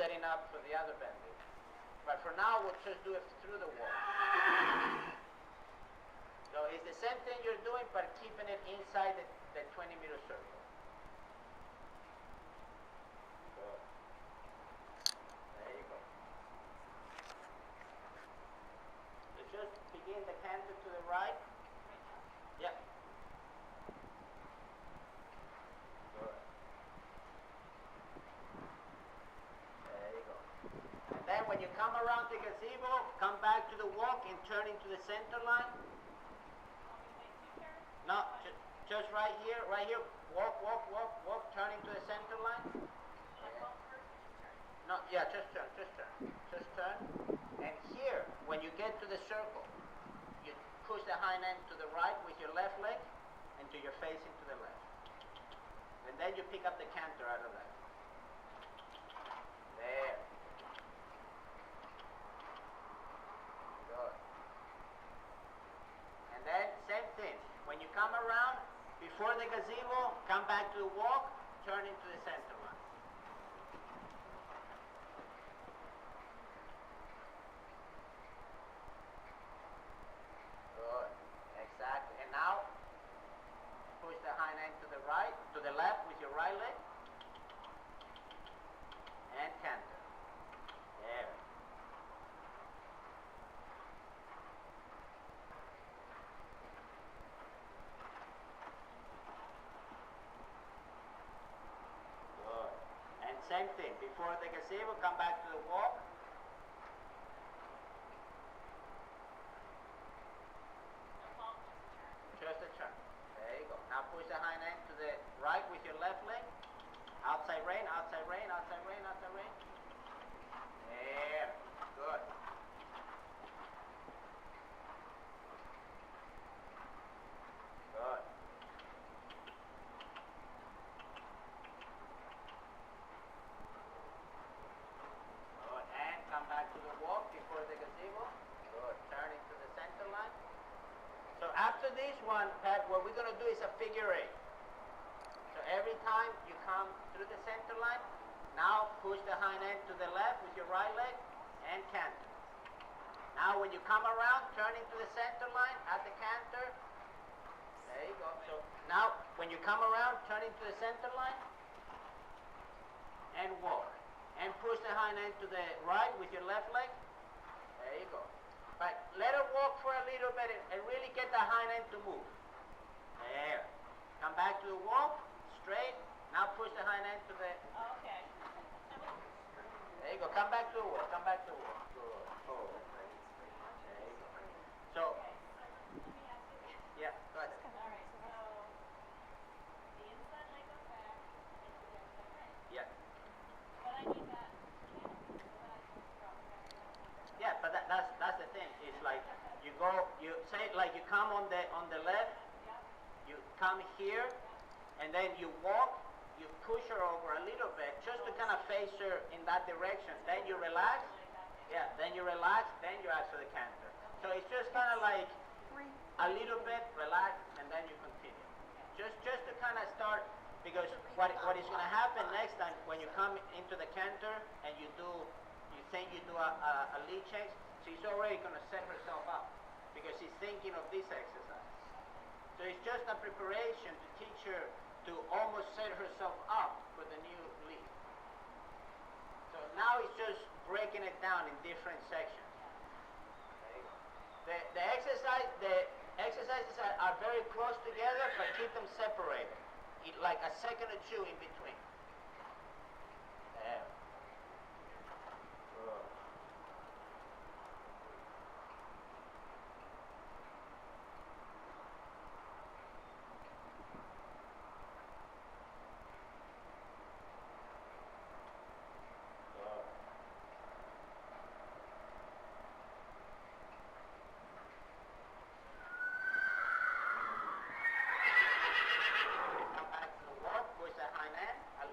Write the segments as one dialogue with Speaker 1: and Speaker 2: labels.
Speaker 1: setting up for the other bending. But for now, we'll just do it through the wall. So it's the same thing you're doing, but keeping it inside the 20-meter circle. Good. There you go. So just begin the canter to the right. Yeah. Good. There you go. And then when you come around the gazebo, come back to the walk and turn into the center line. No, just right here, walk, turn into the center line. No, yeah, just turn. And here, when you get to the circle, you push the hind end to the right with your left leg until you're facing to the left. And then you pick up the canter out of that. There. Good. And then, same thing. When you come around, before the gazebo, come back to the walk, turn into the center line. Good. Exactly. And now, push the hind end to the right, to the left with your right leg. And canter. There. Same thing, before the gazebo, come back to the walk. Just a turn. There you go. Now push the hind end to the right with your left leg. Outside rein, outside rein, outside rein, outside rein. There. Good. Good. Come back to the walk before the gazebo. Good. Turn into the center line. So after this one, Pat, what we're going to do is a figure eight. So every time you come through the center line, now push the hind end to the left with your right leg and canter. Now when you come around, turn into the center line at the canter. There you go. So now when you come around, turn into the center line and walk. And push the hind end to the right with your left leg. There you go. But let her walk for a little bit and really get the hind end to move. There. Come back to the walk, straight. Now push the hind end to the...
Speaker 2: Okay.
Speaker 1: There you go. Come back to the walk. Come back to the walk. Good. Oh. There you go. So...
Speaker 2: Okay. Let me ask you.
Speaker 1: Yeah, go ahead.
Speaker 2: All right. So the inside leg goes back into the outside leg.
Speaker 1: Yeah.
Speaker 2: But I need that canter so that I can drop it back down.
Speaker 1: Yeah, but that's the thing. It's like you go, you say like you come on the left, you come here, and then you walk, you push her over a little bit just to kind of face her in that direction. Then you relax. Yeah, then you relax, then you actually canter. So it's just kind of like a little bit, relax, and then you continue. Just to kind of start. Because what is going to happen next time when you come into the canter and you think you do a lead change, she's already going to set herself up because she's thinking of this exercise. So it's just a preparation to teach her to almost set herself up for the new lead. So now it's just breaking it down in different sections. The exercises are very close together, but keep them separated. Like a second or two in between. There. Good. Come back to the walk, push the hind end a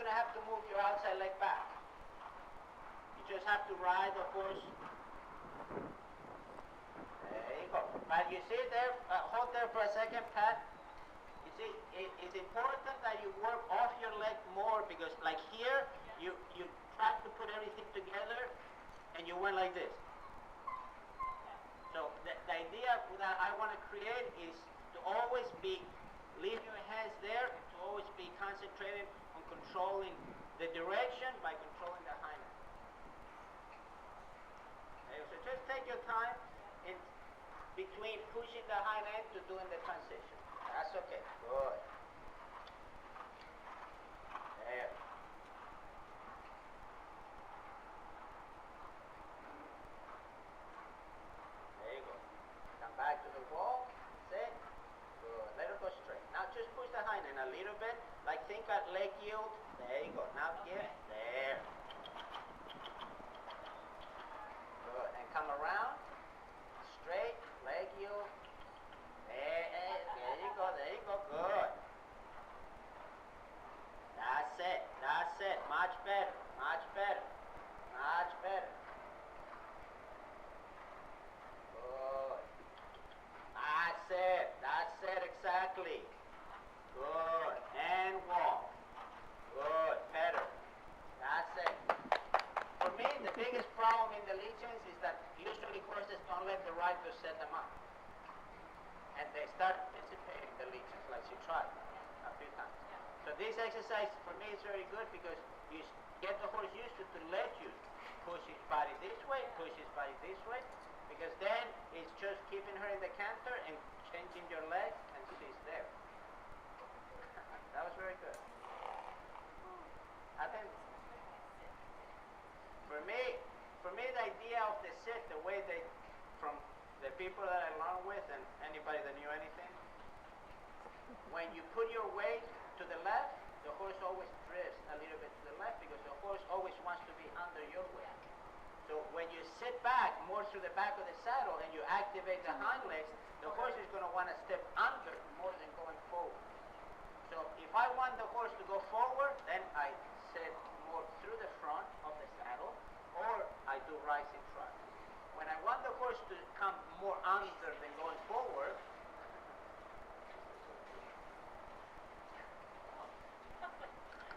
Speaker 1: gonna have to move your outside leg back. You just have to ride the horse. There you go. But you see there, hold there for a second, Pat. You see, it's important that you work off your leg more because like here, you try to put everything together and you went like this. So the idea that I want to create is to always leave your hands there, to always be concentrated on controlling the direction by controlling the hind leg. Okay, so just take your time in between pushing the hind end to doing the transition. That's okay. Good. There. There you go. Come back to the wall. Sit. Good. Let it go straight. Now just push the hind end a little bit. Like think at leg yield. There you go. Now here. There. Good. And come around. Straight. Leg yield. There you go. There you go. Good. That's it. That's it. Much better. Much better. Much better. Good. That's it. That's it exactly. Good. And walk. Good. Better. That's it. For me, the biggest problem in the legions is that usually horses don't let the rider set them up. And they start anticipating the legions like she tried a few times. So this exercise for me is very good because you get the horse used to let you push his body this way, push his body this way, because then it's just keeping her in the canter and changing your leg and she's there. That was very good. I think for me the idea of the sit, the way from the people that I learned with and anybody that knew anything, when you put your weight to the left, the horse always drifts a little bit to the left because the horse always wants to be under your weight. So when you sit back more through the back of the saddle and you activate the hind legs, the horse is going to want to step under more than going forward. So if I want the horse to go forward, then I sit more through the front of the saddle or I do rising trot. When I want the horse to come more under than going forward,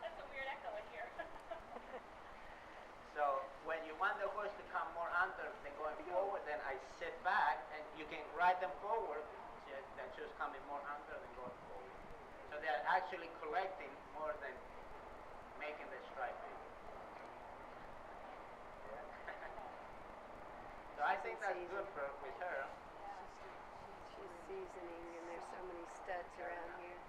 Speaker 2: That's a weird echo in here.
Speaker 1: so when you want the horse to come more under than going forward, then I sit back and you can ride them forward, they're just coming more under than going forward. So they're actually collecting more than making the stride bigger. So I think that's good with her.
Speaker 3: She's seasoning, and there's so many studs around here.